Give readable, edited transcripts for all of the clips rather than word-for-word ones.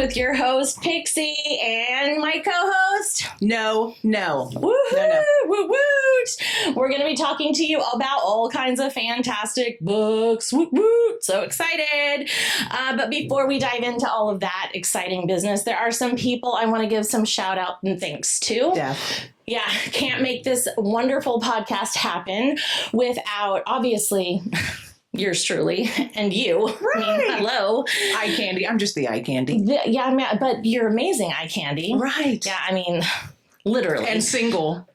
with your host, Pixie, and my co-host, No. Woo-hoo, woo-woot. We're going to be talking to you about all kinds of fantastic books. Woot-woot. So excited. But before we dive into all of that exciting business, there are some people I want to give some shout out and thanks to. Yeah, can't make this wonderful podcast happen without, obviously, yours truly and you. Right. I mean, hello. Eye candy. I'm just the eye candy. Yeah, I mean, but you're amazing eye candy. Right. Yeah, I mean, literally. And single.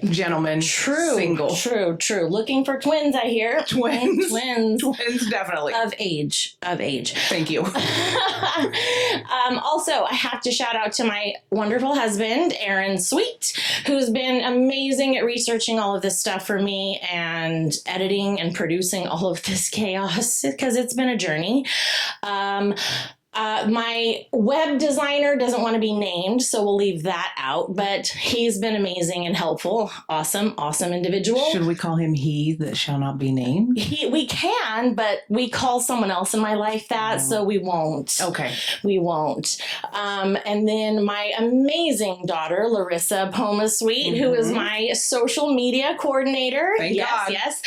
Gentlemen. True. Single. True. Looking for twins, I hear. Twins. Twins, definitely. Of age. Thank you. Also, I have to shout out to my wonderful husband, Aaron Sweet, who's been amazing at researching all of this stuff for me and editing and producing all of this chaos because it's been a journey. My web designer doesn't want to be named, so we'll leave that out, but he's been amazing and helpful. Awesome individual. Should we call him he that shall not be named? We can, but we call someone else in my life that, so we won't. Okay. We won't. And then my amazing daughter, Larissa Poma Sweet, who is my social media coordinator. Thank God. Yes.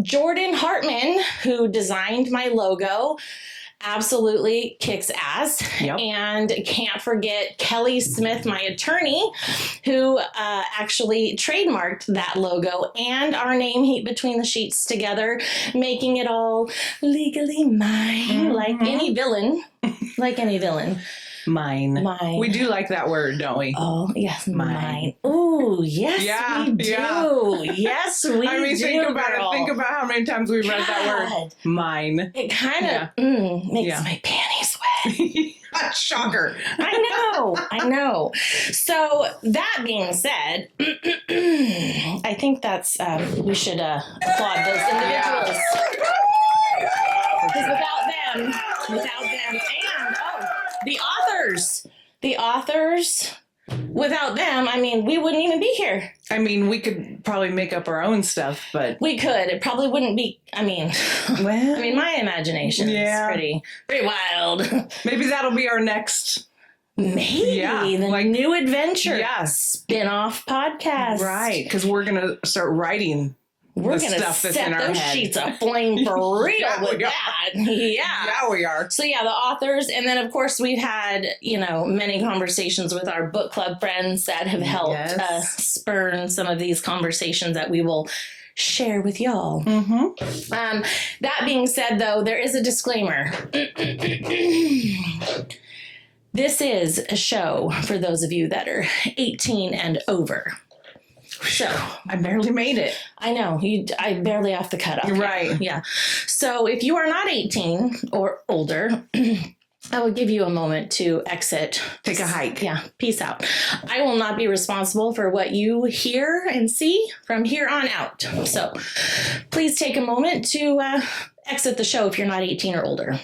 Jordan Hartman, who designed my logo. Absolutely kicks ass. Yep. And can't forget Kelly Smith, my attorney, who actually trademarked that logo and our name Heat Between the Sheets together, making it all legally mine, like any villain. Mine. Mine. We do like that word, don't we? Oh, yes, mine. Ooh, yes, we do. Yeah. Yes, we do. I mean, think about it. Think about how many times we've read that word. Mine. It kind of makes my panties wet. Shocker. I know. So that being said, I think that's, we should applaud those individuals. Because without them, and the authors, without them, I mean, we wouldn't even be here. I mean, we could probably make up our own stuff, but we could. It probably wouldn't be. I mean, my imagination is pretty wild. Maybe that'll be our next. Maybe the new adventure. Yes, spin-off podcast. Right, because we're gonna start writing. We're going to set those sheets aflame for real with that. Yeah, we are. So, the authors. And then, of course, we've had, many conversations with our book club friends that have helped spurn some of these conversations that we will share with y'all. That being said, though, there is a disclaimer. This is a show for those of you that are 18 and over. So I barely made it. I know I barely off the cutoff. Right. Yeah. So if you are not 18 or older, I will give you a moment to exit. Take a hike. Yeah. Peace out. I will not be responsible for what you hear and see from here on out. So please take a moment to exit the show if you're not 18 or older.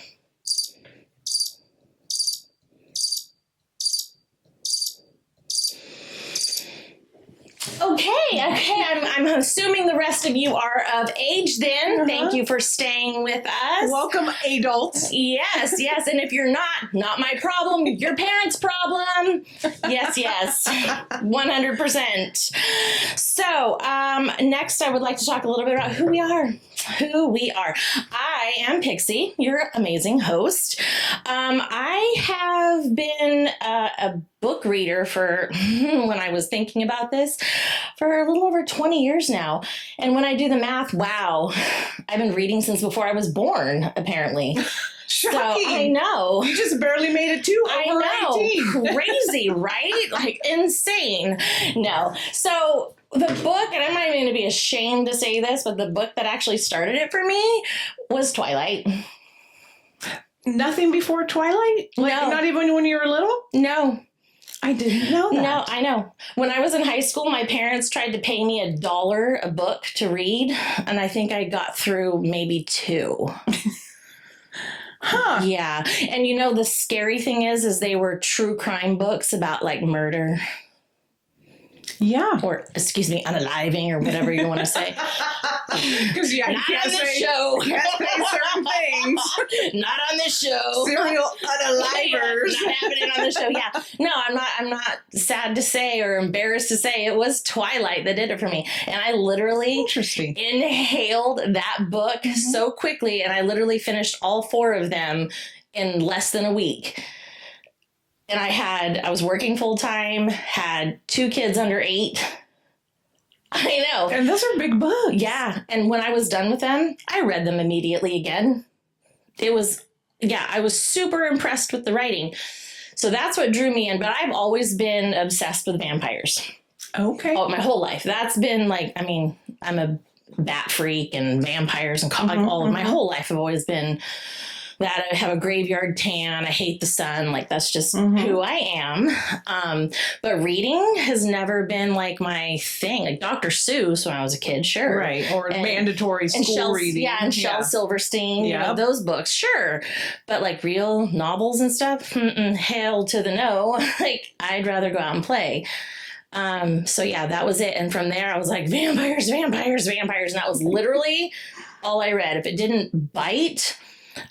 Okay. I'm assuming the rest of you are of age then. Thank you for staying with us. Welcome, adults. Yes. And if you're not my problem, your parents' problem. Yes. 100%. So, next I would like to talk a little bit about who we are. I am Pixie, your amazing host. I have been a book reader for, when I was thinking about this, for a little over 20 years now. And when I do the math, wow, I've been reading since before I was born, apparently. Shocking. So I know. You just barely made it to over 18. Crazy, right? Like insane. No. So the book, and I'm not even going to be ashamed to say this, but the book that actually started it for me was Twilight. Nothing before Twilight? No. Not even when you were little? No. I didn't know that. No, I know. When I was in high school, my parents tried to pay me $1 a book to read, and I think I got through maybe 2. Huh. Yeah. And the scary thing is they were true crime books about like murder. Yeah. Or, excuse me, unaliving or whatever you want to say. Because, you Not can't on this say, show. you can't say certain things. Not on this show. Serial unalivers. Not happening on the show. Yeah. No, I'm not sad to say or embarrassed to say it was Twilight that did it for me. And I literally Interesting. inhaled that book so quickly, and I literally finished all 4 of them in less than a week. And I was working full time, had 2 kids under 8. I know. And those are big books. Yeah. And when I was done with them, I read them immediately again. I was super impressed with the writing. So that's what drew me in. But I've always been obsessed with vampires. Okay. My whole life. That's been I'm a bat freak and vampires and all of my whole life. I've always been that. I have a graveyard tan. I hate the sun. Like, that's just who I am. But reading has never been like my thing. Like Dr. Seuss when I was a kid, sure. Right. Or mandatory school reading. Yeah, and Shel Silverstein, you know, those books, sure. But like real novels and stuff, hell to the no. Like, I'd rather go out and play. So yeah, that was it. And from there I was like, vampires, vampires, vampires. And that was literally all I read. If it didn't bite,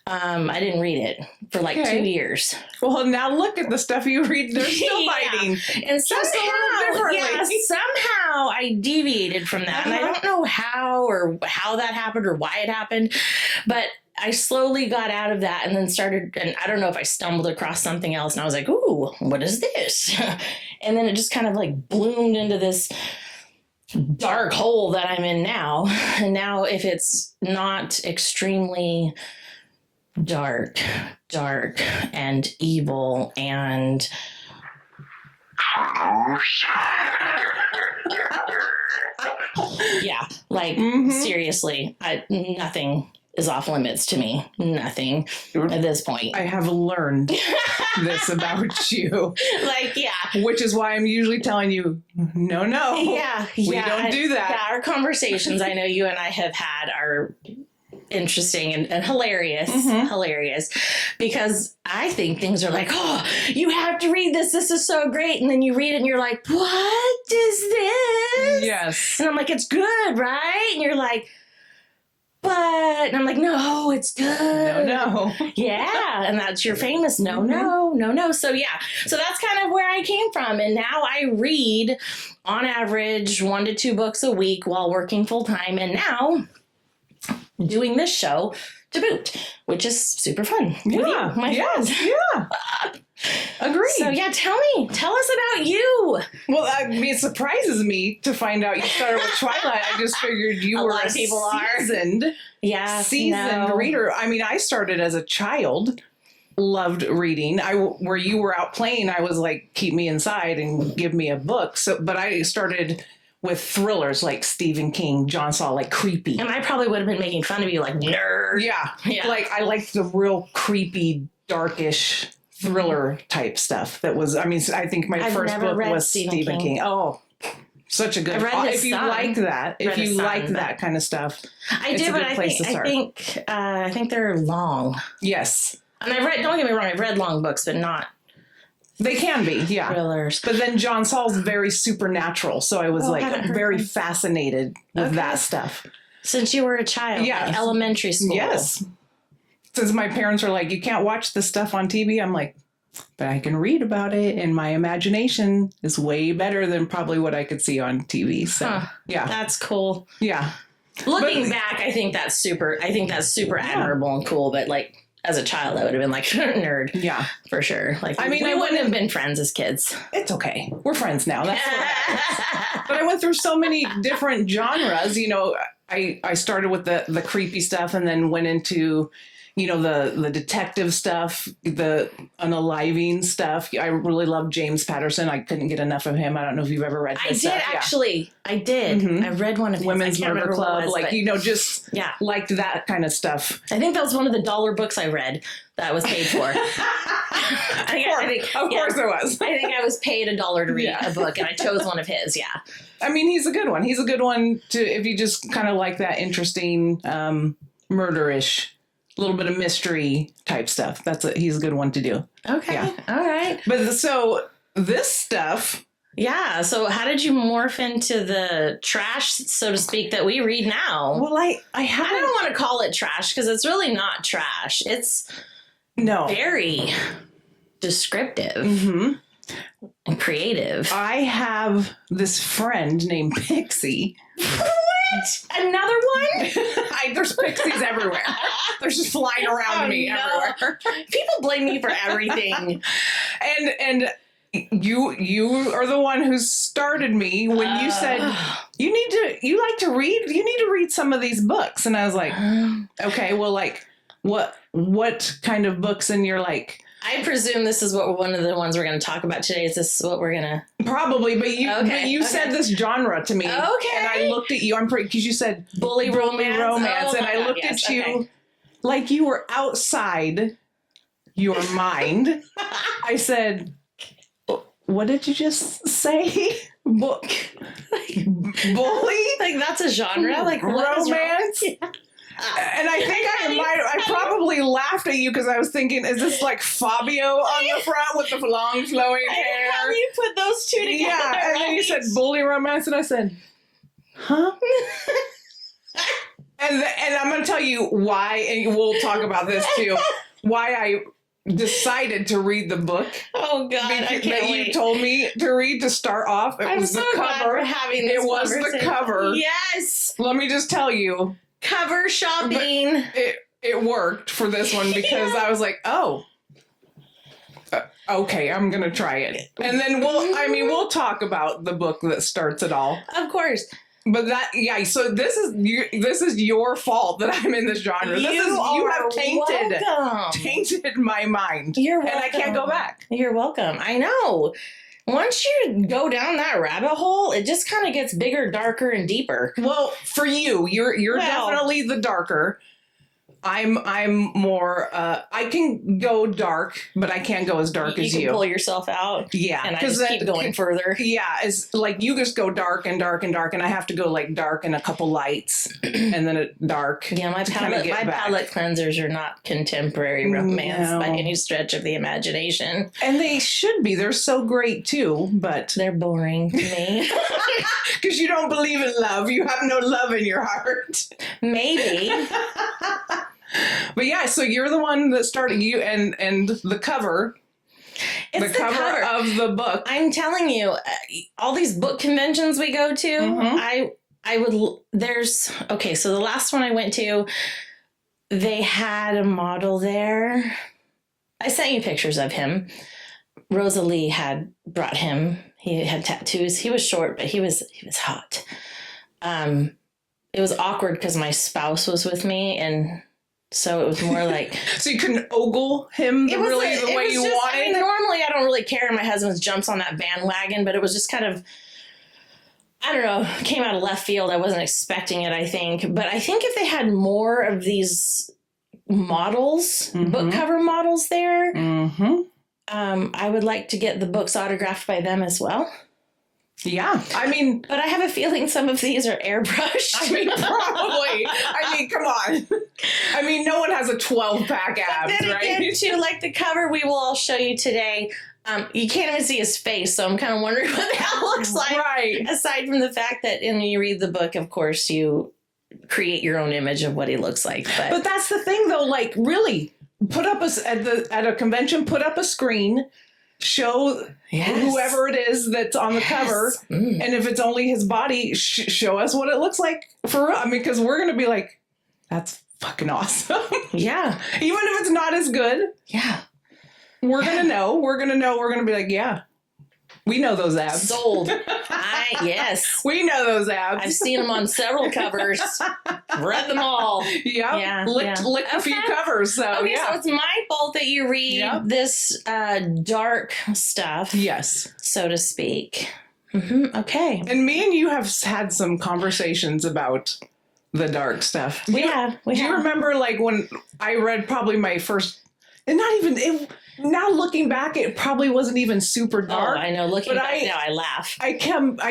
I didn't read it for like 2 years. Well, now look at the stuff you read. They're still biting. And somehow I deviated from that. And I don't know how that happened or why it happened, but I slowly got out of that and then started, and I don't know if I stumbled across something else and I was like, ooh, what is this? And then it just kind of like bloomed into this dark hole that I'm in now. And now if it's not extremely dark and evil and yeah, like seriously, nothing is off limits to me. Nothing at this point. I have learned this about you. Like, yeah. Which is why I'm usually telling you, no. Yeah. We don't do that. Yeah, our conversations I know you and I have had are interesting and hilarious. Hilarious. Because I think things are like, oh, you have to read this. This is so great. And then you read it and you're like, what is this? Yes. And I'm like, it's good, right? And you're like, and I'm like, no, it's good. No. Yeah. And that's your famous no. So yeah. So that's kind of where I came from. And now I read on average 1 to 2 books a week while working full time. And now doing this show to boot, which is super fun. Yeah. My friends. Yeah. Agreed. So yeah, tell us about you. Well, I mean, it surprises me to find out you started with Twilight. I just figured you were lot of people seasoned reader. I mean, I started as a child, loved reading. Where you were out playing, I was like, keep me inside and give me a book. So, but I started with thrillers like Stephen King, John Saul, like creepy. And I probably would have been making fun of you, like nerd. Yeah. Like I liked the real creepy, darkish thriller type stuff. That was, I mean, I think my first book was Stephen King. Oh, such a good. If you like that kind of stuff, I did, but I think they're long. Yes, and don't get me wrong, I've read long books, but not. They can be, yeah. Thrillers. But then John Saul's very supernatural, so I was very fascinated with that stuff. Since you were a child, like elementary school. Yes. Since my parents were like, you can't watch this stuff on TV, I'm like, but I can read about it, and my imagination is way better than probably what I could see on TV. So, yeah. That's cool. Yeah. Looking back, I think that's super admirable and cool, but like, as a child, I would have been like, nerd. Yeah. For sure. Like, I mean, we wouldn't have been friends as kids. It's okay. We're friends now. That's what happens. But I went through so many different genres. You know, I started with the creepy stuff and then went into, you know, the detective stuff, the unaliving stuff. I really love James Patterson. I couldn't get enough of him. I don't know if you've ever read his stuff. I did. Mm-hmm. I read one of his. Women's Murder Club. Just liked that kind of stuff. I think that was one of the $1 books I read that I was paid for. Of course there was. I think I was paid $1 to read a book, and I chose one of his. Yeah. I mean, he's a good one. He's a good one if you just kind of like that interesting murderish, little bit of mystery type stuff. He's a good one to do. Okay. Yeah. All right. But so this stuff Yeah. So how did you morph into the trash, so to speak, that we read now? Well, I I haven't. don't want to call it trash because it's really not trash. It's No. very descriptive and creative. I have this friend named Pixie. What? Another one? There's pixies everywhere. They're just flying around me everywhere. People blame me for everything. And you are the one who started me when you said you like to read. You need to read some of these books, and I was like, okay, well, like what kind of books? And you're like, I presume this is what one of the ones we're going to talk about today. Is this what we're going to? Probably, but you said this genre to me. Okay. And I looked at you. I'm pretty, because you said Bully romance. Oh, and I God, looked yes, at you okay. like you were outside your mind. I said, what did you just say? Book. Bully? Like that's a genre? Like what is romance? wrong? And I think I probably laughed at you because I was thinking, is this like Fabio on the front with the long flowing hair? How do you put those two together? Yeah, and then you said bully romance, and I said, huh? and I'm going to tell you why, and we'll talk about this too, why I decided to read the book. Oh God, I can't that wait. you told me to read to start off. It I'm was so the glad cover. we're having this It was the conversation. cover. Yes, Let me just tell you, cover shopping. it worked for this one because I was like, oh, okay, I'm gonna try it, and then we'll talk about the book that starts it all. Of course, But so this is your fault that I'm in this genre. You have tainted my mind. You're welcome. And I can't go back. You're welcome. I know. Once you go down that rabbit hole, it just kind of gets bigger, darker, and deeper. Well, for you're definitely the darker. I'm more. I can go dark, but I can't go as dark as You you. can pull yourself out. Yeah, And I just keep going further. Yeah, it's like you just go dark and dark and dark, and I have to go like dark and a couple lights, and then it dark. Yeah, my palette cleansers are not contemporary romance by any stretch of the imagination. And they should be. They're so great too, but They're boring to me. because you don't believe in love, you have no love in your heart. Maybe. But yeah, so you're the one that started you and the cover. It's the cover of the book. I'm telling you, all these book conventions we go to, so the last one I went to, they had a model there. I sent you pictures of him. Rosalie had brought him. He had tattoos. He was short, but he was hot. It was awkward because my spouse was with me, and so it was more like... So you couldn't ogle him the way you wanted? I mean, normally I don't really care. My husband jumps on that bandwagon, but it was just kind of, I don't know, came out of left field. I wasn't expecting it, I think. But I think if they had more of these models, book cover models there, I would like to get the books autographed by them as well. Yeah, I mean... But I have a feeling some of these are airbrushed. I mean, probably. I mean, come on. I mean, no one has a 12-pack abs, then right? again, too, like the cover we will all show you today, you can't even see his face, so I'm kind of wondering what that looks like. Right. Aside from the fact that when you read the book, of course, you create your own image of what he looks like. But that's the thing, though. Like, really, put up at a convention, put up a screen. Show whoever it is that's on the cover, and if it's only his body, show us what it looks like for real. I mean, because we're gonna be like, that's fucking awesome. Yeah, even if it's not as good. Yeah, we're gonna know. We're gonna be like, yeah, we know those abs. Sold. Yes, we know those abs. I've seen them on several covers. Read them all. Yep. Yeah, licked a few covers. So so it's my fault that you read this dark stuff. Yes, so to speak. Okay. And me and you have had some conversations about the dark stuff. We have. Do you remember like when I read probably my first, and not even now looking back, it probably wasn't even super dark. Oh, I know. Looking back now, I laugh. I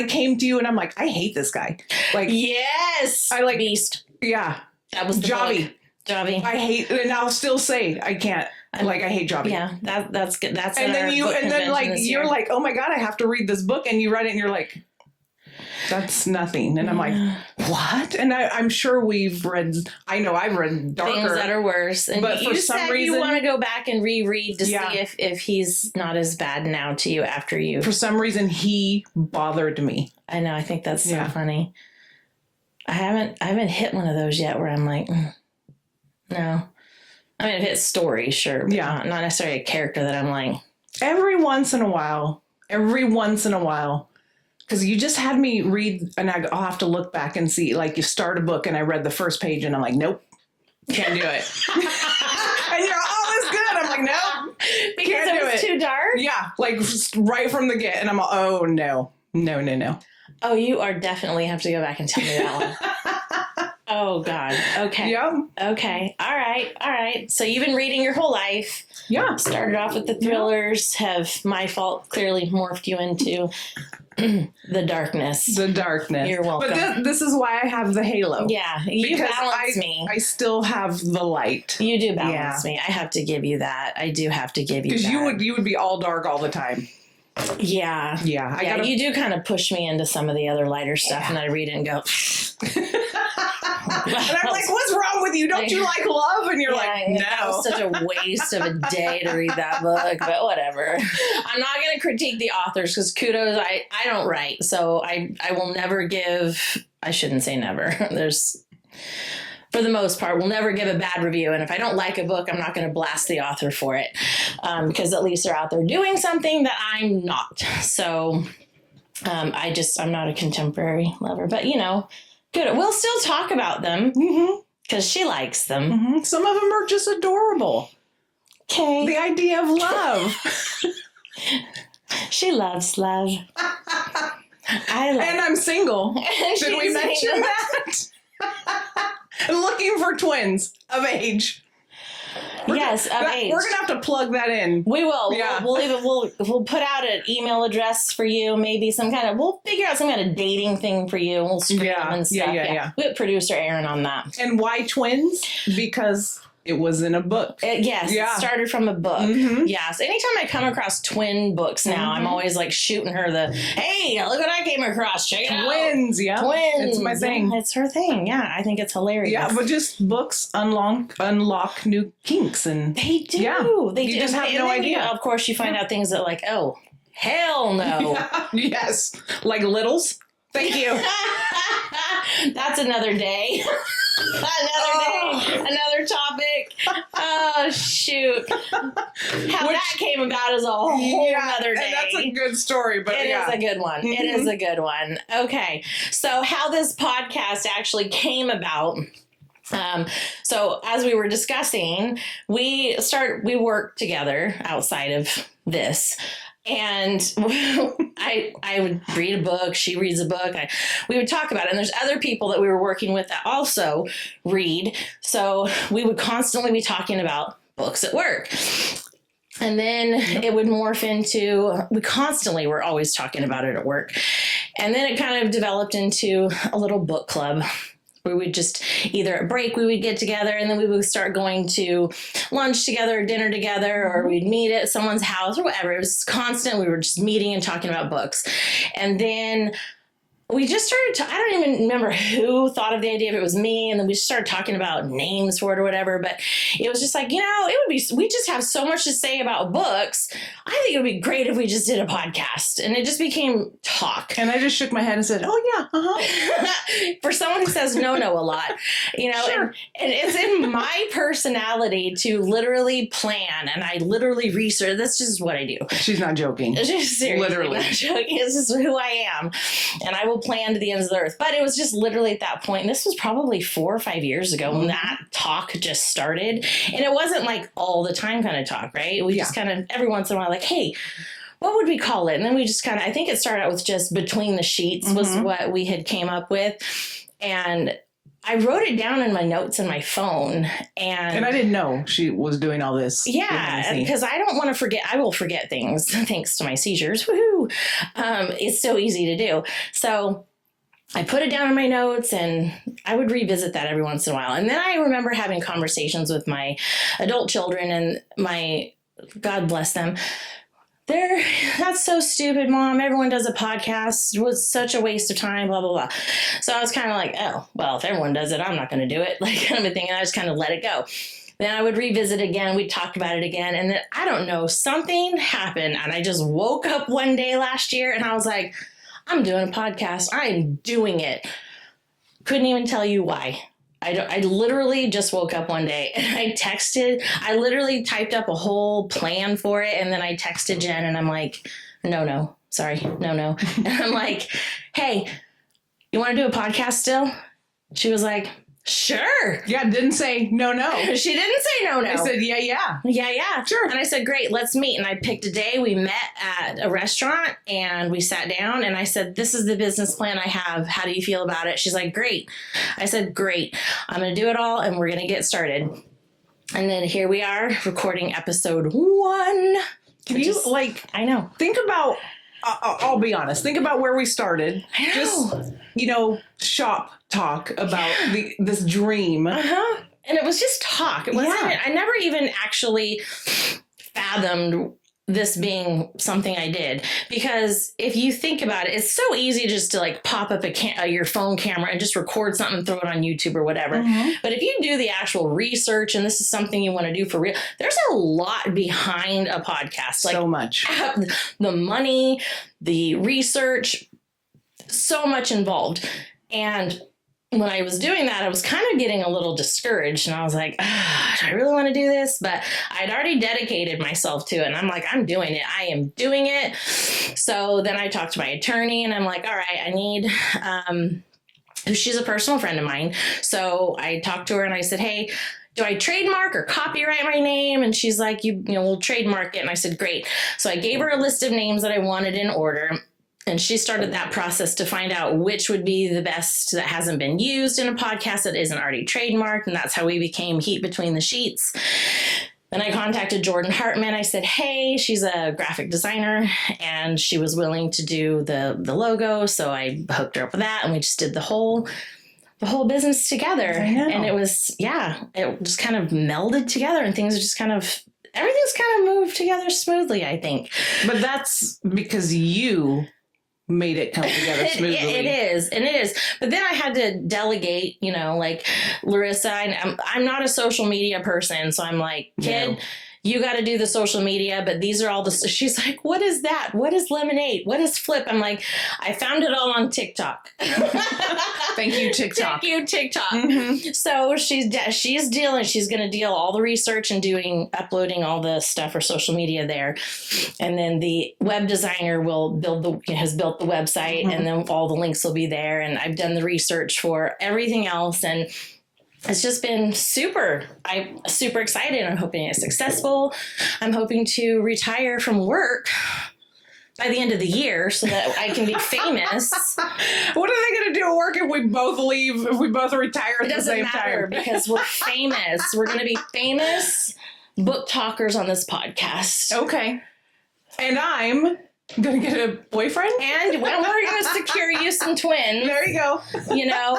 came to you and I'm like, I hate this guy. Like, yes, I like Beast. Yeah, that was the Javi. book. Jobby. I hate, and I'll still say I can't. Like, I hate Jobby. Yeah, that's good. That's and then like you're like, oh my God, I have to read this book, and you read it, and you're like, that's nothing. And I'm like, what? And I'm sure we've read. I know I've read darker things that are worse. And but you for some said reason, you want to go back and reread to Yeah. see if he's not as bad now to you after you. for some reason, he bothered me. I know. I think that's so Yeah. funny. I haven't hit one of those yet where I'm like, no. I mean, I've hit story, sure, but Yeah. not necessarily a character that I'm like. Every once in a while, because you just had me read, and I'll have to look back and see, like, you start a book and I read the first page and I'm like, nope, can't do it. And you're, oh, it's good. I'm like, nope, Because can't it do was it. too dark? Yeah, like right from the get. And I'm like, oh, no. Oh, you are definitely have to go back and tell me that one. Oh, God. Okay. Yep. Okay. All right. So you've been reading your whole life. Yeah. Started off with the thrillers, have my fault clearly morphed you into the darkness. The darkness. You're welcome. But this is why I have the halo. Yeah, you Because balance me. I still have the light. You do balance me. I have to give you that. I do have to give you that. Because you would be all dark all the time. Yeah. Yeah. You do kind of push me into some of the other lighter stuff, and I read it and go. And I'm like, what's wrong with you? Don't you like love? And you're like, no. That was such a waste of a day to read that book, but whatever. I'm not going to critique the authors because kudos, I don't write. So I will never give, I shouldn't say never. There's, for the most part, we'll never give a bad review. And if I don't like a book, I'm not going to blast the author for it because at least they're out there doing something that I'm not. So I'm not a contemporary lover, but good. We'll still talk about them because she likes them. Mm-hmm. Some of them are just adorable. Okay. The idea of love. She loves love. And I'm single. Did we mention that? Looking for twins of age. Yes, of age. We're gonna have to plug that in. We will. Yeah. We'll put out an email address for you. Maybe we'll figure out some kind of dating thing for you. And we'll scream and stuff. Yeah. We have producer Aaron on that. And why twins? Because it was in a book. Yes, it started from a book. Mm-hmm. Yes. Anytime I come across twin books now, I'm always like shooting her hey, look what I came across. Check it out. Twins, yeah. Twins. It's my thing. Yeah, it's her thing. Yeah, I think it's hilarious. Yeah, but just books unlock new kinks. And they do. Yeah. They You do. just have And no then, idea. Of course, you find out things that like, oh, hell no. Yes. Like littles. Thank you. That's another day. Another topic. Oh, shoot. How that came about is a whole other day. And that's a good story, but It is a good one. Mm-hmm. It is a good one. Okay. So how this podcast actually came about. So as we were discussing, we work together outside of this. And I would read a book. She reads a book. We would talk about it. And there's other people that we were working with that also read. So we would constantly be talking about books at work. And then it would morph into, we were always talking about it at work. And then it kind of developed into a little book club. We would just either at break, we would get together and then we would start going to lunch together or dinner together, or we'd meet at someone's house or whatever. It was constant. We were just meeting and talking about books. And then we just started I don't even remember who thought of the idea, if it was me, and then we started talking about names for it or whatever, but it was just like, we just have so much to say about books. I think it would be great if we just did a podcast, and it just became talk. And I just shook my head and said, oh yeah, For someone who says no a lot, Sure. and it's in my personality to literally plan, and I literally research. That's just what I do. She's not joking. Seriously, Literally. not joking. It's just who I am, and I will plan to the ends of the earth. But it was just literally at that point. And this was probably 4 or 5 years ago when that talk just started, and it wasn't like all the time kind of talk, right? We just kind of every once in a while, like, hey, what would we call it? And then we just kind of, I think it started out with just between the sheets was what we had came up with, and I wrote it down in my notes in my phone, and I didn't know she was doing all this. Yeah, because I don't want to forget. I will forget things thanks to my seizures. Woohoo! It's so easy to do. So I put it down in my notes, and I would revisit that every once in a while. And then I remember having conversations with my adult children, and God bless them. That's so stupid, Mom. Everyone does a podcast. It was such a waste of time, blah, blah, blah. So I was kind of like, oh, well, if everyone does it, I'm not going to do it, like kind of a thing. And I just kind of let it go. Then I would revisit again. We'd talk about it again. And then, I don't know, something happened. And I just woke up one day last year and I was like, I'm doing a podcast. I'm doing it. Couldn't even tell you why. I literally just woke up one day and I literally typed up a whole plan for it. And then I texted Jen and I'm like, no. And I'm like, hey, you want to do a podcast still? She was like, sure. Yeah, didn't say no. She didn't say no. I said, yeah. Sure. And I said, great, let's meet. And I picked a day. We met at a restaurant and we sat down and I said, this is the business plan I have. How do you feel about it? She's like, great. I said, great. I'm going to do it all and we're going to get started. And then here we are recording episode 1. I know. Think about, I'll be honest, think about where we started. I know. Just, shop talk about this dream. Uh-huh. And it was just talk. It wasn't. I never even actually fathomed this being something I did, because if you think about it, it's so easy just to like pop up your phone camera and just record something and throw it on YouTube or whatever. Mm-hmm. But if you do the actual research and this is something you want to do for real, there's a lot behind a podcast. Like, so much. The money, the research, so much involved. And when I was doing that, I was kind of getting a little discouraged and I was like, do I really want to do this? But I'd already dedicated myself to it. And I'm like, I'm doing it. I am doing it. So then I talked to my attorney and I'm like, all right, I need, she's a personal friend of mine. So I talked to her and I said, hey, do I trademark or copyright my name? And she's like, we'll trademark it. And I said, great. So I gave her a list of names that I wanted in order. And she started that process to find out which would be the best that hasn't been used in a podcast that isn't already trademarked. And that's how we became Heat Between the Sheets. Then I contacted Jordan Hartman. I said, hey, she's a graphic designer and she was willing to do the logo. So I hooked her up with that and we just did the whole business together. And it was, it just kind of melded together and things are just everything's kind of moved together smoothly, I think. But that's because you made it come together smoothly. It is. But then I had to delegate, like Larissa, I'm not a social media person. So I'm like, kid, you got to do the social media, but these are all she's like, what is that? What is Lemonade? What is Flip? I'm like, I found it all on TikTok. Thank you, TikTok. Mm-hmm. So she's going to deal all the research and uploading all the stuff for social media there. And then the web designer has built the website and then all the links will be there. And I've done the research for everything else. And it's just been I'm super excited. I'm hoping it's successful. I'm hoping to retire from work by the end of the year so that I can be famous. What are they going to do at work if we both leave, if we both retire at the same time? It doesn't matter because we're famous. We're going to be famous book talkers on this podcast. Okay. And I'm going to get a boyfriend? And we're going to secure you some twins. There you go.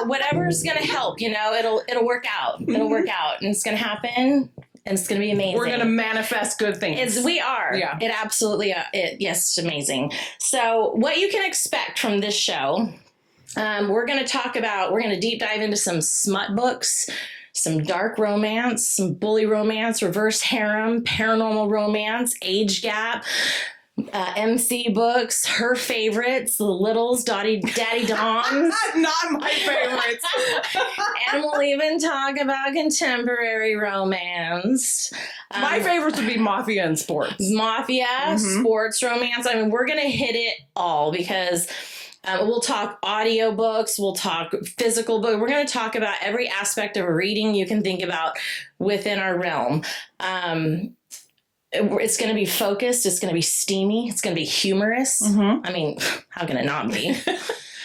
Whatever's going to help, it'll work out. It'll work out and it's going to happen. And it's going to be amazing. We're going to manifest good things. We are. Yeah. It absolutely, yes, it's amazing. So what you can expect from this show, we're going to deep dive into some smut books, some dark romance, some bully romance, reverse harem, paranormal romance, age gap, MC books, her favorites, the Littles, Daddy Doms. Not my favorites. And we'll even talk about contemporary romance. My favorites would be mafia and sports. Sports romance. I mean, we're going to hit it all because we'll talk audiobooks, we'll talk physical book. We're going to talk about every aspect of a reading you can think about within our realm. It's going to be focused. It's going to be steamy. It's going to be humorous. Mm-hmm. I mean, how can it not be?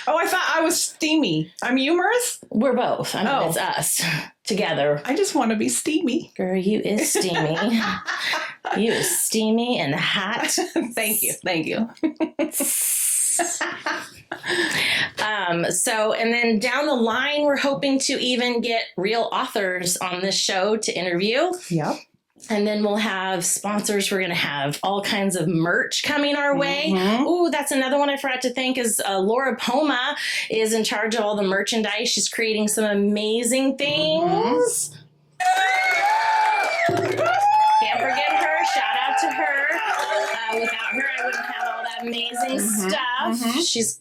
Oh, I thought I was steamy. I'm humorous? We're both. I mean, it's us together. I just want to be steamy. Girl, you is steamy. You is steamy and hot. Thank you. So, and then down the line, we're hoping to even get real authors on this show to interview. Yep. And then we'll have sponsors. We're going to have all kinds of merch coming our way. Ooh, that's another one I forgot to thank is Laura Poma is in charge of all the merchandise. She's creating some amazing things. Can't forget her. Shout out to her. Without her, I wouldn't have all that amazing stuff. She's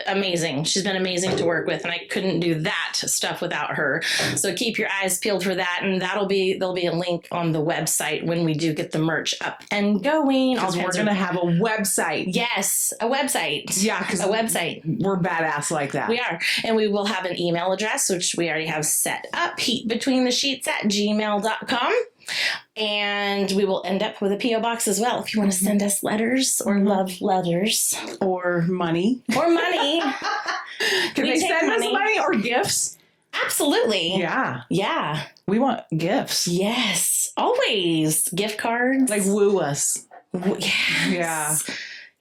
amazing. She's been amazing to work with, and I couldn't do that stuff without her. So keep your eyes peeled for that, and there'll be a link on the website when we do get the merch up and going. Because we're going to have a website. Yes, a website. Yeah, because a website. We're badass like that. We are. And we will have an email address, which we already have set up, heatbetweenthe-sheets@gmail.com. And we will end up with a P.O. box as well if you want to send us letters or love letters. Or money. Or money. Can they send us money or gifts? Absolutely. Yeah. Yeah. We want gifts. Yes. Always. Gift cards. Like woo us. Yes. Yeah.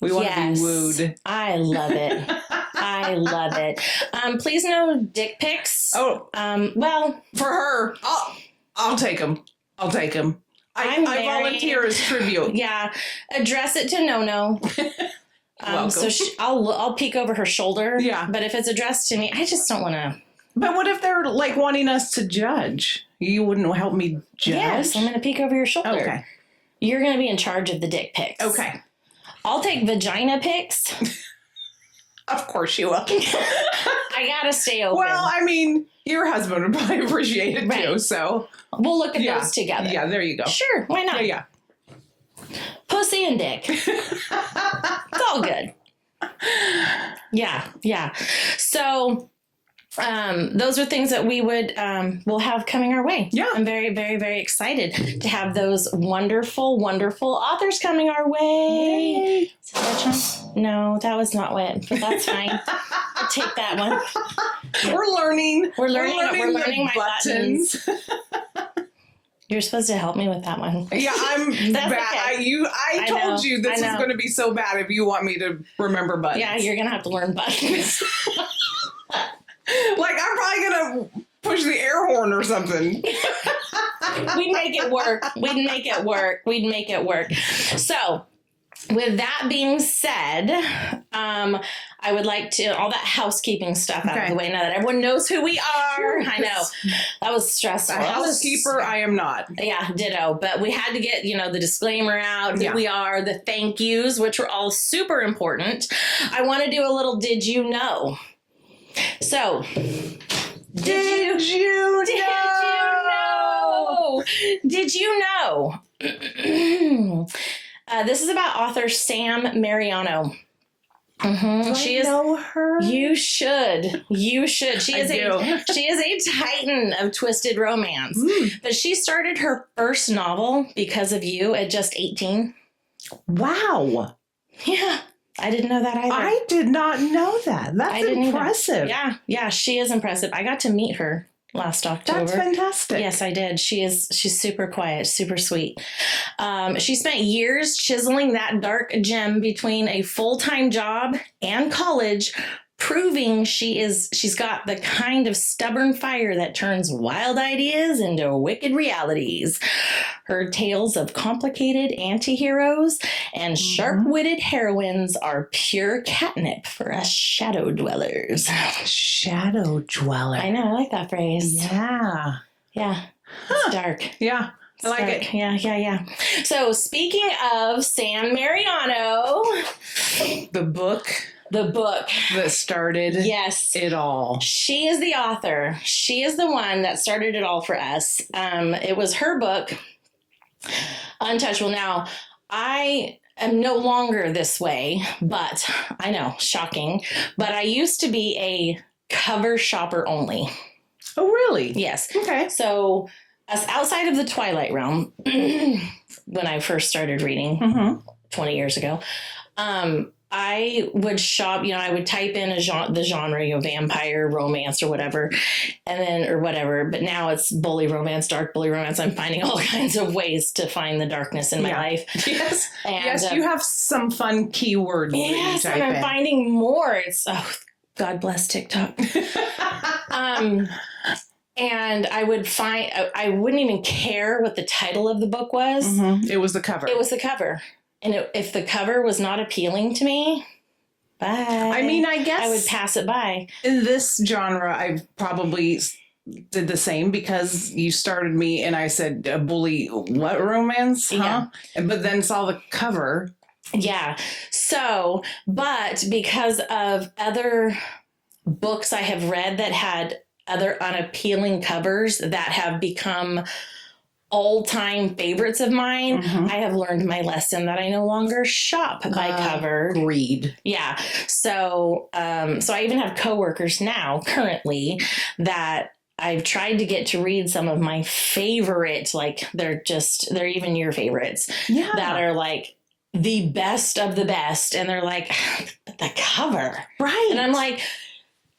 We want to be wooed. I love it. I love it. Please no dick pics. Oh. Well. For her. I'll take them. I'll take them. I volunteer as tribute. Yeah. Address it to No-No. So I'll peek over her shoulder. Yeah. But if it's addressed to me, I just don't want to. But what if they're like wanting us to judge? You wouldn't help me judge? Yes, I'm going to peek over your shoulder. Okay. You're going to be in charge of the dick pics. Okay. I'll take vagina pics. Of course you will. I got to stay open. Well, I mean, your husband would probably appreciate it too, so. We'll look at those together. Yeah, there you go. Sure, why not? Yeah. Pussy and dick. It's all good. Yeah. So, those are things that we will have coming our way. Yeah. I'm very, very, very excited to have those wonderful, wonderful authors coming our way. Yay. Is that John? No, that was not it, but that's fine. I'll take that one. We're learning. We're learning my buttons. You're supposed to help me with that one. Yeah, I'm bad. Okay. I told you this is going to be so bad if you want me to remember buttons. Yeah, you're going to have to learn buttons. Like, I'm probably going to push the air horn or something. We'd make it work. So, with that being said, I would like to, all that housekeeping stuff out of the way now that everyone knows who we are. I know. That was stressful. A housekeeper, I am not. Yeah, ditto. But we had to get, the disclaimer out, who we are, the thank yous, which were all super important. I want to do a little did you know? So, did you know? This is about author Sam Mariano. She is. Know her? You should. She is a titan of twisted romance. But she started her first novel because of you at just 18. Wow. Yeah. I didn't know that either. I did not know that. That's impressive. Yeah, she is impressive. I got to meet her last October. That's fantastic. Yes, I did. She's super quiet, super sweet. She spent years chiseling that dark gem between a full-time job and college, proving she's got the kind of stubborn fire that turns wild ideas into wicked realities. Her tales of complicated anti-heroes and sharp-witted heroines are pure catnip for us shadow dwellers. Shadow dweller. I know, I like that phrase. Yeah. It's dark. Yeah. I like it. Yeah. So speaking of Sam Mariano, the book that started it all. She is the author. She is the one that started it all for us. It was her book, Untouchable. Now, I am no longer this way, but I know, shocking. But I used to be a cover shopper only. Oh, really? Yes. Okay. So, outside of the Twilight realm, when I first started reading 20 years ago, I would shop, I would type in the genre, vampire romance or whatever, or whatever. But now it's bully romance, dark bully romance. I'm finding all kinds of ways to find the darkness in my life. Yes. And, yes, you have some fun keywords. Yes, and I'm finding more. It's, God bless TikTok. And I would I wouldn't even care what the title of the book was. Mm-hmm. It was the cover. It was the cover. And if the cover was not appealing to me, bye. I mean, I guess I would pass it by. In this genre, I probably did the same because you started me and I said, bully what romance? Huh? Yeah. But then saw the cover. Yeah. So, but because of other books I have read that had other unappealing covers that have become all-time favorites of mine, I have learned my lesson that I no longer shop by cover. Agreed. Yeah. So, so I even have coworkers now currently that I've tried to get to read some of my favorite, like they're even your favorites that are like the best of the best. And they're like, the cover. Right. And I'm like,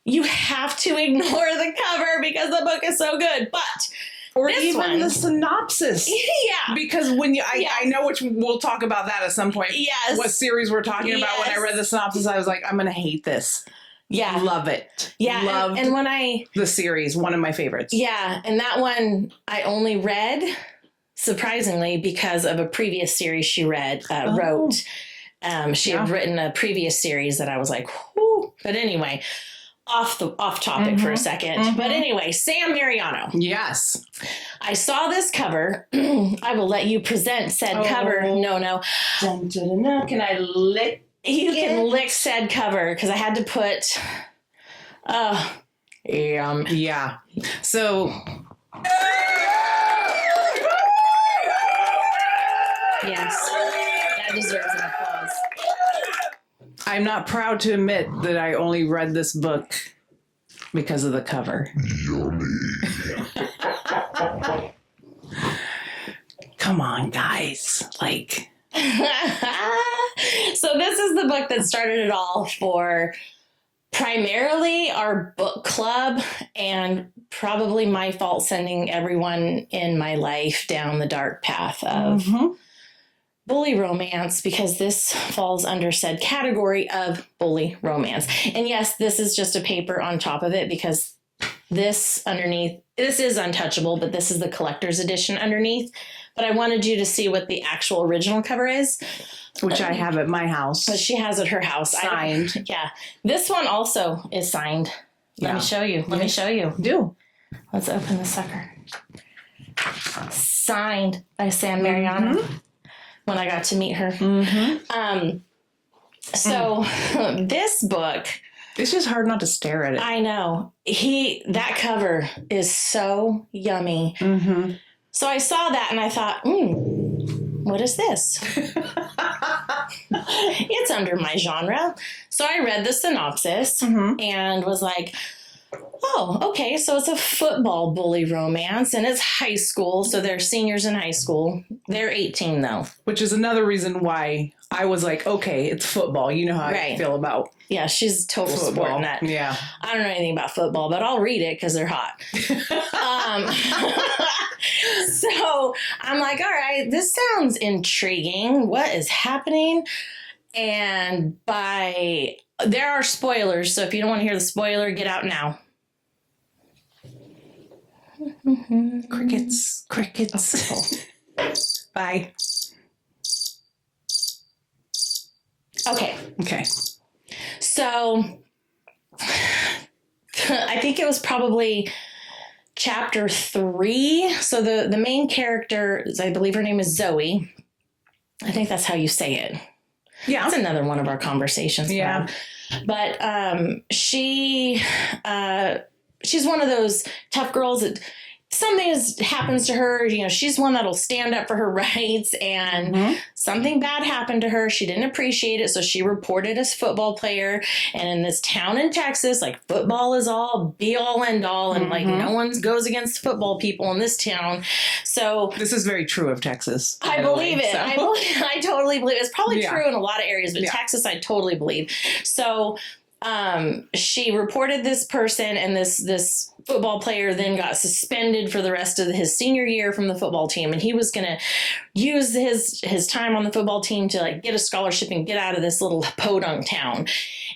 you have to ignore the cover because the book is so good. But or even the synopsis. Yeah. Because when I know which we'll talk about that at some point. Yes. What series we're talking about. When I read the synopsis, I was like, I'm going to hate this. Yeah. Love it. Yeah. Loved and when the series, one of my favorites. Yeah. And that one I only read, surprisingly, because of a previous series she wrote. She had written a previous series that I was like, whoo. But anyway, off topic for a second. But anyway, Sam Mariano. Yes. I saw this cover. I will let you present said cover. No. Dun, dun, dun, dun. Can I lick? You can lick said cover because I had to put. Yeah. So. Yes, that deserves an applause. I'm not proud to admit that I only read this book because of the cover. Come on, guys. Like. So this is the book that started it all for primarily our book club and probably my fault sending everyone in my life down the dark path of bully romance because this falls under said category of bully romance. And yes, this is just a paper on top of it because this is Untouchable, but this is the collector's edition underneath. But I wanted you to see what the actual original cover is. Which I have at my house. But she has at her house. Signed. Yeah. This one also is signed. Let me show you. Let me show you. Do. Let's open the sucker. Signed by Sam Mariano when I got to meet her. So this book. It's just hard not to stare at it. I know. That cover is so yummy. So I saw that and I thought, what is this? It's under my genre. So I read the synopsis and was like, oh, okay. So it's a football bully romance and it's high school. So they're seniors in high school. They're 18 though. Which is another reason why I was like, okay, it's football. You know how I feel about Yeah, she's a total sport nut. Yeah. I don't know anything about football, but I'll read it because they're hot. So I'm like, all right, this sounds intriguing. What is happening? And there are spoilers. So if you don't want to hear the spoiler, get out now. Crickets. Bye. Okay. So I think it was probably chapter 3. So the main character, I believe her name is Zoe. I think that's how you say it. Yeah. That's another one of our conversations. Yeah. But she's one of those tough girls that happens to her. You know, she's one that'll stand up for her rights, and something bad happened to her. She didn't appreciate it, so she reported as football player. And in this town in Texas, like, football is all be all end all, and like no one goes against football people in this town. So this is very true of Texas. I believe it. So. I totally believe it. It's probably true in a lot of areas, but Texas, I totally believe. So she reported this person, and this football player then got suspended for the rest of his senior year from the football team, and he was going to use his time on the football team to like get a scholarship and get out of this little podunk town.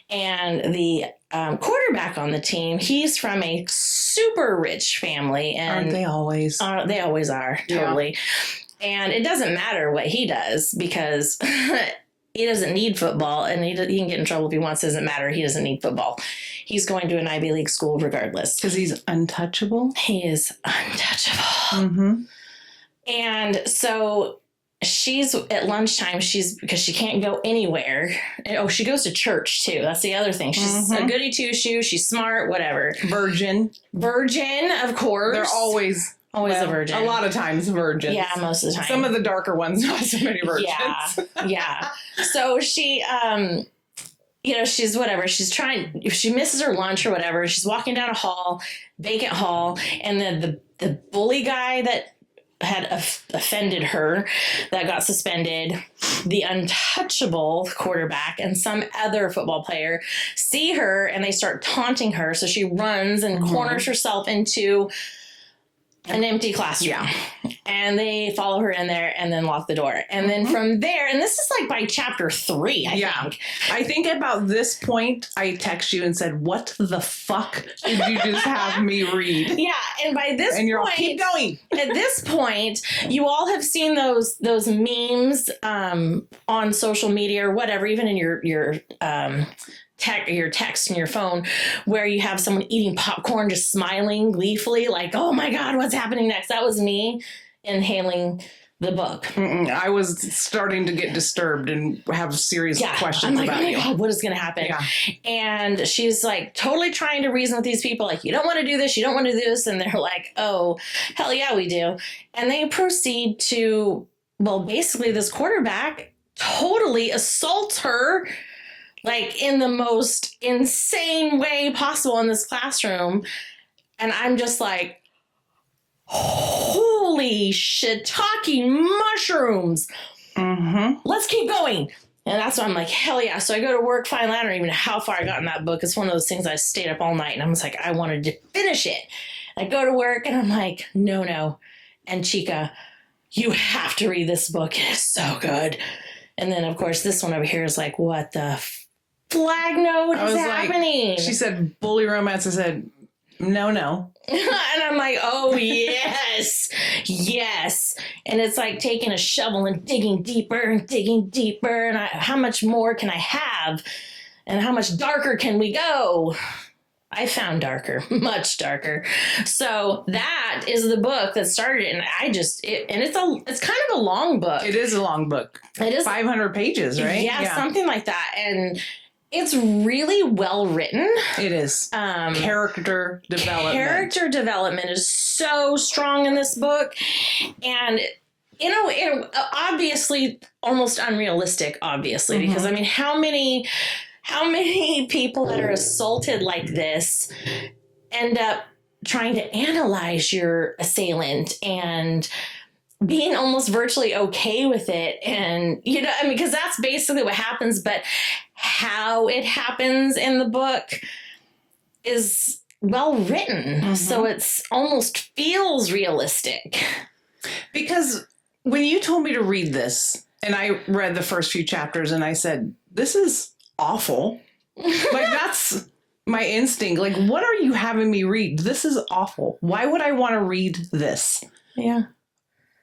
And the quarterback on the team, he's from a super rich family, and aren't they always? They always are, totally. Yeah. And it doesn't matter what he does, because he doesn't need football, and he can get in trouble if he wants. It doesn't matter. He doesn't need football. He's going to an Ivy League school regardless. Because he's untouchable? He is untouchable. And so she's at lunchtime, because she can't go anywhere. Oh, she goes to church too. That's the other thing. She's a goody two-shoe. She's smart, whatever. Virgin, of course. They're always a virgin. A lot of times virgins. Yeah, most of the time. Some of the darker ones, not so many virgins. Yeah. So she, you know, she's whatever. If she misses her lunch or whatever, she's walking down a vacant hall, and then the bully guy that had offended her, that got suspended, the untouchable quarterback, and some other football player see her, and they start taunting her. So she runs and corners herself into an empty classroom, and they follow her in there and then lock the door. And then from there, and this is like by chapter 3, I think about this point, I text you and said, what the fuck did you just have me read? Yeah. And by this point, you're all, keep going. At this point, you all have seen those memes on social media or whatever, even in your text in your phone, where you have someone eating popcorn, just smiling gleefully, like, oh my God, what's happening next? That was me inhaling the book. I was starting to get disturbed and have serious questions about oh my God, what is going to happen? Yeah. And she's like totally trying to reason with these people, like, you don't want to do this, you don't want to do this. And they're like, oh, hell yeah, we do. And they proceed to, well, basically this quarterback totally assaults her, like, in the most insane way possible in this classroom. And I'm just like, holy shiitake mushrooms. Let's keep going. And that's why I'm like, hell yeah. So I go to work, finally, I don't even know how far I got in that book. It's one of those things I stayed up all night, and I was like, I wanted to finish it. I go to work, and I'm like, no. And Chica, you have to read this book. It is so good. And then, of course, this one over here is like, what the flag note is happening? She said bully romance. I said, no. And I'm like, oh, yes. And it's like taking a shovel and digging deeper. And how much more can I have? And how much darker can we go? I found darker, much darker. So that is the book that started it. And it's kind of a long book. It is a long book. It is 500 pages, right? Yeah, something like that. And it's really well written. It is. Character development. Character development is so strong in this book. And, you know, obviously almost unrealistic, obviously, because, I mean, how many people that are assaulted like this end up trying to analyze your assailant and being almost virtually okay with it? And, you know, I mean, because that's basically what happens, but how it happens in the book is well written. So it's almost feels realistic. Because when you told me to read this, and I read the first few chapters, and I said, this is awful. Like, that's my instinct. Like, what are you having me read? This is awful. Why would I want to read this? Yeah.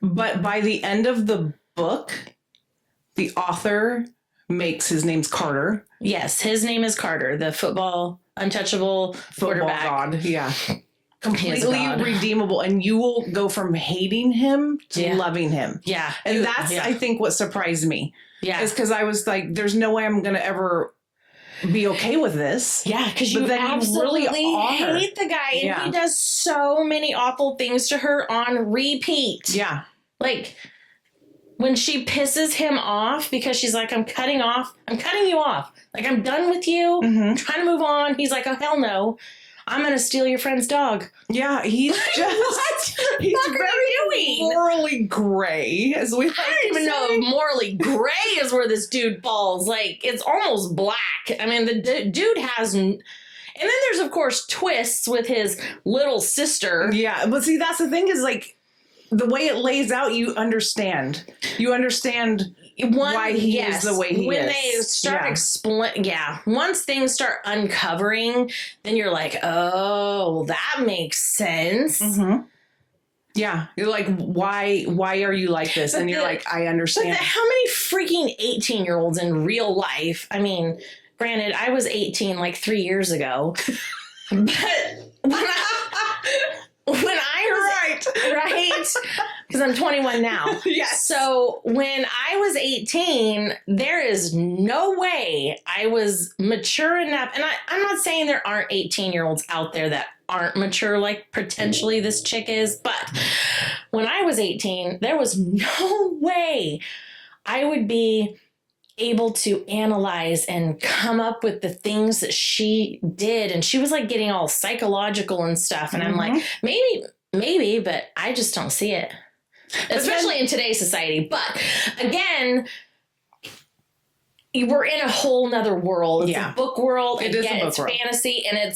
But by the end of the book, the author makes, his name's Carter. Yes, his name is Carter, the untouchable quarterback. God, yeah. Completely redeemable, and you will go from hating him to loving him. Yeah. And that's, I think, what surprised me. Yeah. Is because I was like, there's no way I'm going to ever be okay with this. Yeah, because you then absolutely you really are. hate the guy, and he does so many awful things to her on repeat. Yeah. Like, when she pisses him off because she's like, I'm cutting you off. Like, I'm done with you. I'm trying to move on. He's like, oh, hell no. I'm going to steal your friend's dog. Yeah, he's just... he's very morally gray, as we like I don't even know if morally gray is where this dude falls. Like, it's almost black. I mean, the dude has... And then there's, of course, twists with his little sister. Yeah, but see, that's the thing is, like, the way it lays out, you understand. You understand why he is the way he is. When they start once things start uncovering, then you're like, oh, that makes sense. Mm-hmm. Yeah, you're like, why are you like this? And you're like, I understand. But how many freaking 18-year-olds in real life? I mean, granted, I was 18 like 3 years ago, but when I was right, because I'm 21 now. Yes. So when I was 18, there is no way I was mature enough. And I'm not saying there aren't 18-year-olds out there that aren't mature like potentially this chick is. But when I was 18, there was no way I would be able to analyze and come up with the things that she did. And she was like getting all psychological and stuff. And I'm like, maybe, but I just don't see it. Especially in today's society. But again, we're in a whole nother world. It's a book world. It is a book it's world. Fantasy, and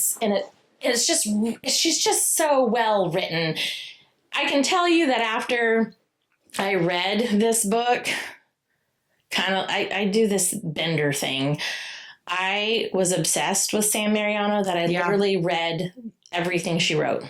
she's just so well written. I can tell you that after I read this book, I do this bender thing. I was obsessed with Sam Mariano that I literally read everything she wrote.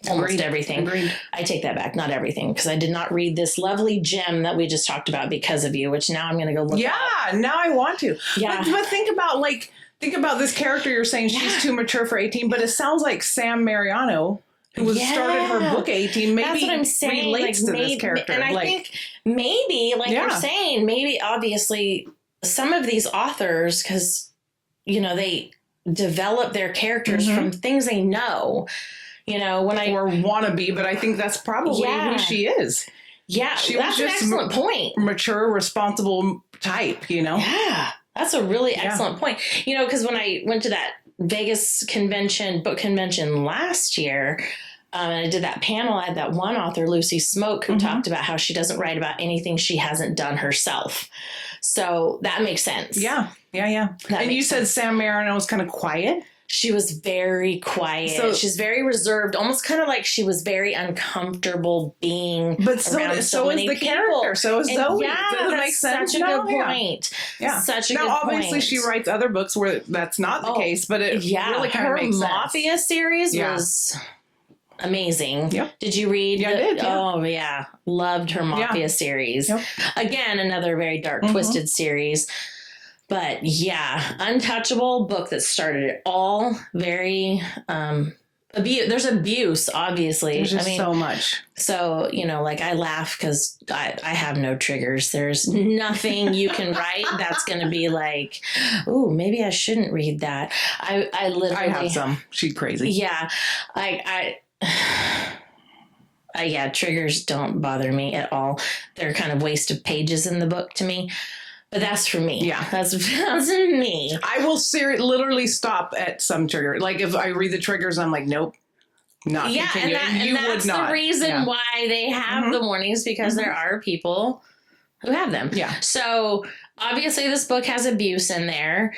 Almost everything. Agreed. I take that back. Not everything, because I did not read this lovely gem that we just talked about because of you, which now I'm going to go look at. Yeah, now I want to. Yeah. But think about this character you're saying she's too mature for 18, but it sounds like Sam Mariano, who started her book at 18, maybe that's what I'm saying. relates to this character. And I think maybe, you're saying, maybe obviously some of these authors, because, they develop their characters from things they know. Or wannabe, but I think that's probably who she is. Yeah, she that's was just an excellent point. Mature, responsible type, Yeah, that's a really excellent point. Because when I went to that Vegas book convention last year, and I did that panel, I had that one author, Lucy Smoke, who talked about how she doesn't write about anything she hasn't done herself. So that makes sense. Yeah. And you said Sam Mariano was kind of quiet? She was very quiet. So, she's very reserved, almost kind of like she was very uncomfortable being around so many the people. Character. So is Zoe. Yeah, does it make sense? Such a good point. Yeah. Such a good point. Now, obviously, she writes other books where that's not the case, but it really kind of makes sense. Her Mafia series was amazing. Yep. Did you read? Yeah, I did. Yeah. Oh, yeah. Loved her Mafia series. Yep. Again, another very dark, twisted series. But yeah, Untouchable, book that started it all. Very there's abuse, obviously. There's just so much. So, I laugh because I have no triggers. There's nothing you can write that's going to be like, ooh, maybe I shouldn't read that. I literally... I have some. She's crazy. Yeah. Yeah, triggers don't bother me at all. They're kind of waste of pages in the book to me. But that's for me. Yeah. That's me. I will literally stop at some trigger. Like if I read the triggers, I'm like, nope, not continuing. And that's the reason why they have the warnings, because there are people who have them. Yeah. So obviously this book has abuse in there.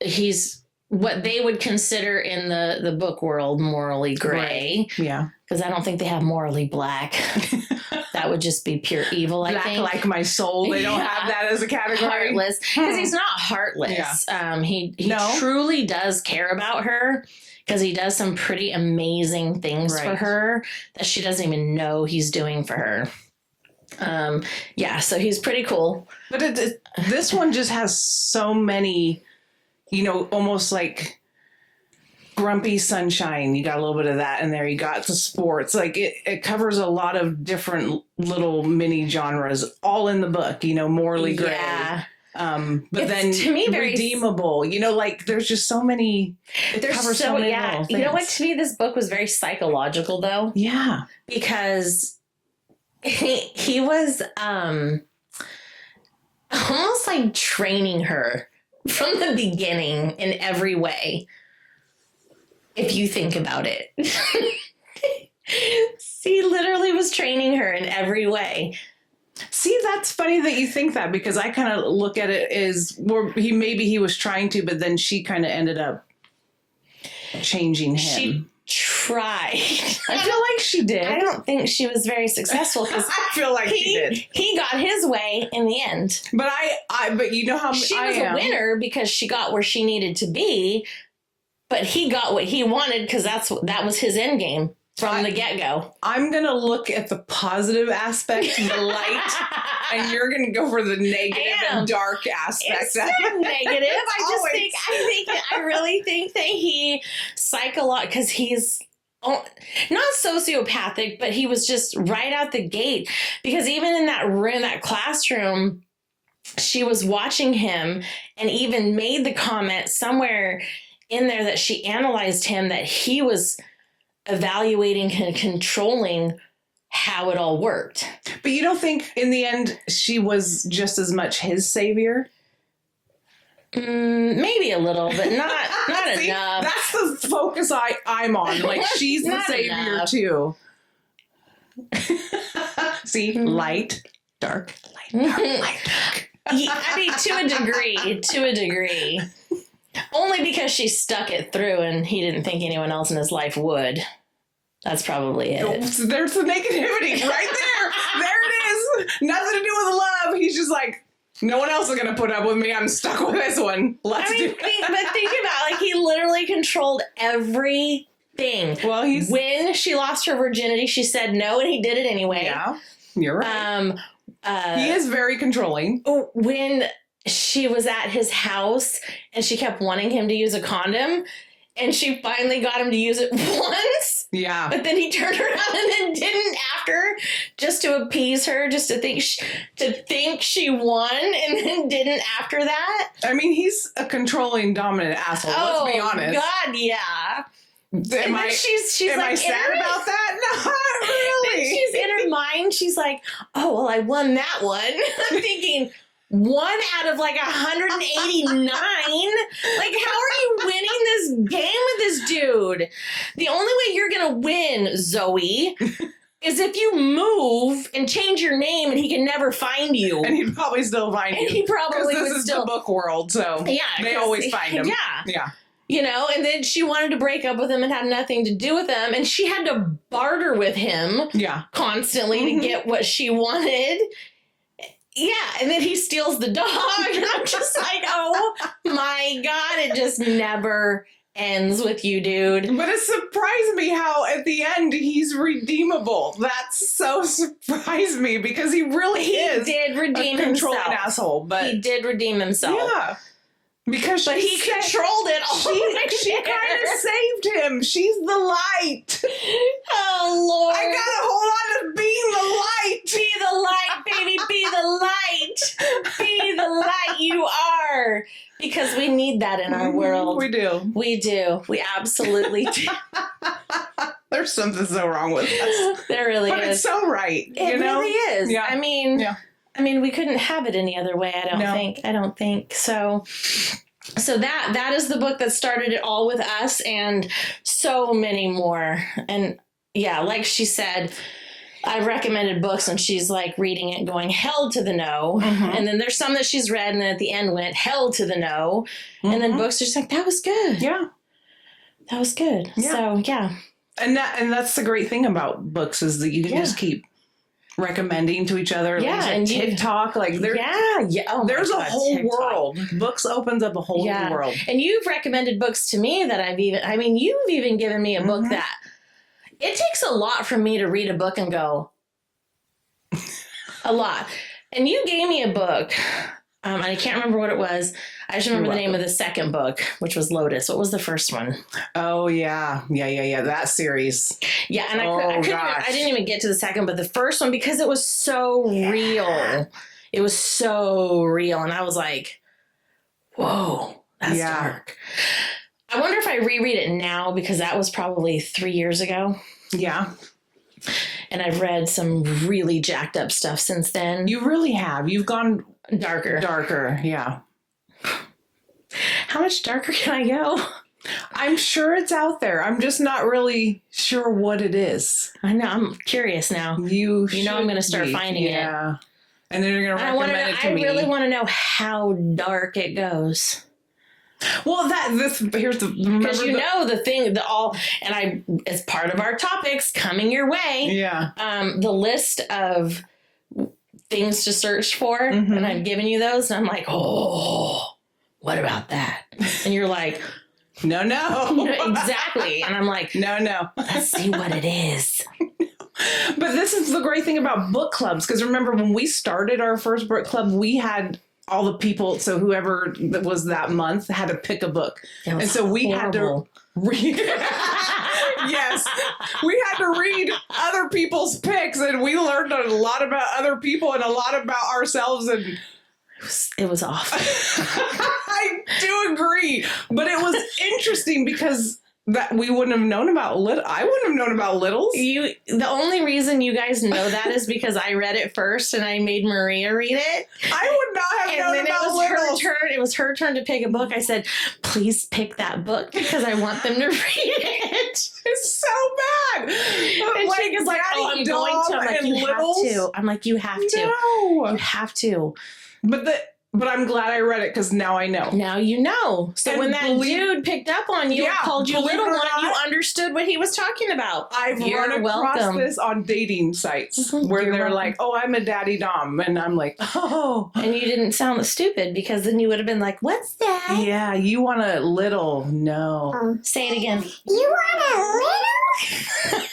He's what they would consider in the book world morally gray. Right. Yeah. Because I don't think they have morally black. That would just be pure evil, I think. Like my soul. They don't have that as a category. Heartless. Because he's not heartless. Yeah. He truly does care about her, because he does some pretty amazing things for her that she doesn't even know he's doing for her. So he's pretty cool. But this one just has so many, almost like grumpy sunshine. You got a little bit of that in there. You got the sports. Like it covers a lot of different little mini genres all in the book, morally gray. Yeah. But It's, then to me, very redeemable, you know, like there's just so many, it There's covers so many yeah. little You know what? things. To me, this book was very psychological, though, Yeah. because he was almost like training her from the beginning in every way. If you think about it, he literally was training her in every way. See, that's funny that you think that, because I kind of look at it as where he was trying to, but then she kind of ended up changing him. She tried. I feel like she did. I don't think she was very successful because I feel like she did. He got his way in the end. But but you know how She was a winner because she got where she needed to be, but he got what he wanted because that was his end game from the get-go. I'm going to look at the positive aspect, the light, and you're going to go for the negative and dark aspect. It's not negative. I really think that he because he's not sociopathic, but he was just right out the gate. Because even in that room, that classroom, she was watching him and even made the comment somewhere in there that she analyzed him, that he was evaluating and controlling how it all worked. But you don't think in the end she was just as much his savior? Maybe a little, but not See, enough. That's the focus I'm on. Like, she's the savior enough. too. See, light, dark, light, dark, light, dark. Yeah, I mean, to a degree. Only because she stuck it through and he didn't think anyone else in his life would. That's probably it. There's the negativity right there. There it is. Nothing to do with love. He's just like, no one else is going to put up with me. I'm stuck with this one. Let's do it. But think about, like, he literally controlled everything. Well, when she lost her virginity, she said no, and he did it anyway. Yeah, you're right. He is very controlling. When she was at his house and she kept wanting him to use a condom, and she finally got him to use it once. Yeah. But then he turned around and then didn't after, just to appease her, just to think she won, and then didn't after that. I mean, he's a controlling, dominant asshole. Let's be honest. God, yeah. Am I sad about that? Not really. Then she's in her mind. She's like, "Oh well, I won that one." I'm thinking, 1 out of like 189. Like, how are you winning this game with this dude? The only way you're gonna win, Zoe, is if you move and change your name, and he can never find you. And he'd probably still find you. And he probably this would is still the book world, so yeah, they always find him. Yeah. Yeah. You know, and then she wanted to break up with him and had nothing to do with him. And she had to barter with him constantly to get what she wanted. Yeah. And then he steals the dog. And I'm just like, oh my God, it just never ends with you, dude. But it surprised me how at the end he's redeemable. That so surprised me because he really is did redeem a controlling himself. Asshole. But he did redeem himself. Yeah. Because he controlled it all. She kind of saved him. She's the light. Oh, Lord. I gotta hold on to being the light. Be the light, baby. Be the light. Be the light you are. Because we need that in our world. We do. We do. We absolutely do. There's something so wrong with us. There really but is. It's so right. It really is. Yeah. I mean, we couldn't have it any other way, I don't think. So that is the book that started it all with us, and so many more. And yeah, like she said, I recommended books and she's like reading it going, hell to the no. And then there's some that she's read and then at the end went, hell to the no. And then books are just like, that was good. Yeah. That was good. Yeah. So yeah. And that's the great thing about books is that you can just keep recommending to each other. Yeah, like and TikTok, like there's a whole TikTok. World. Books opens up a whole new world. And you've recommended books to me that you've even given me a book that it takes a lot for me to read a book and go, a lot. And you gave me a book, and I can't remember what it was. I just remember the name of the second book, which was Lotus. What was the first one? Oh, yeah. That series. Yeah, and I didn't even get to the second, but the first one, because it was so real. It was so real. And I was like, whoa, that's dark. I wonder if I reread it now, because that was probably 3 years ago. Yeah. And I've read some really jacked up stuff since then. You really have. You've gone darker. Darker, yeah. How much darker can I go? I'm sure it's out there. I'm just not really sure what it is. I know. I'm curious now. You know I'm going to start finding it. Yeah. And then you're going to recommend it to me. I really want to know how dark it goes. Well, here's the, because as part of our topics coming your way. Yeah. The list of things to search for, and I've given you those, and I'm like, oh, what about that? And you're like, no. Exactly. And I'm like, no. Let's see what it is. But this is the great thing about book clubs, because remember when we started our first book club, we had all the people, so whoever was that month had to pick a book. And so we had to read. Yes. We had to read other people's picks, and we learned a lot about other people and a lot about ourselves, and it was off. I do agree. But it was interesting because that we wouldn't have known about I wouldn't have known about littles. The only reason you guys know that is because I read it first and I made Maria read it. I would not have known about littles. It was her turn to pick a book. I said, please pick that book because I want them to read it. It's so bad. And she was like, oh, I'm going to. I'm like, you have to. I'm like, you have to. No. You have to. But I'm glad I read it because now I know. Now you know. So when that dude picked up on you and called you little one, you understood what he was talking about. I've run across this on dating sites where they're like, oh, I'm a daddy dom. And I'm like, oh. And you didn't sound stupid because then you would have been like, what's that? Yeah, you want a little. No. Say it again. You want a little?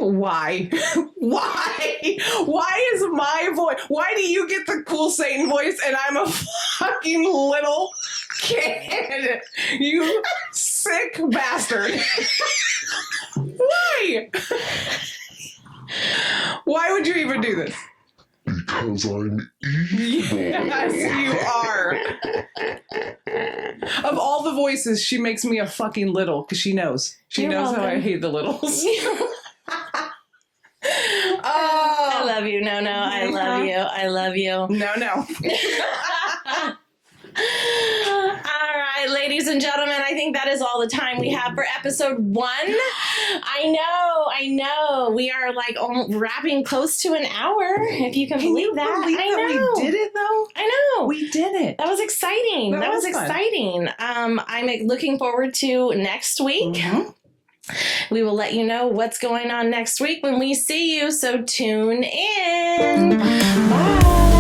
Why? Why is my voice? Why do you get the cool Satan voice and I'm a fucking little kid? You sick bastard. Why? Why would you even do this? Because I'm evil. Yes, you are. Of all the voices, she makes me a fucking little because she knows. She knows how I hate the littles. I love you. No. I love you. I love you. No. All right, ladies and gentlemen, I think that is all the time we have for episode 1. I know. We are like wrapping close to an hour, if you can believe that. We did it, though? I know. We did it. That was exciting. That was exciting. I'm looking forward to next week. Mm-hmm. We will let you know what's going on next week when we see you, so tune in. Bye.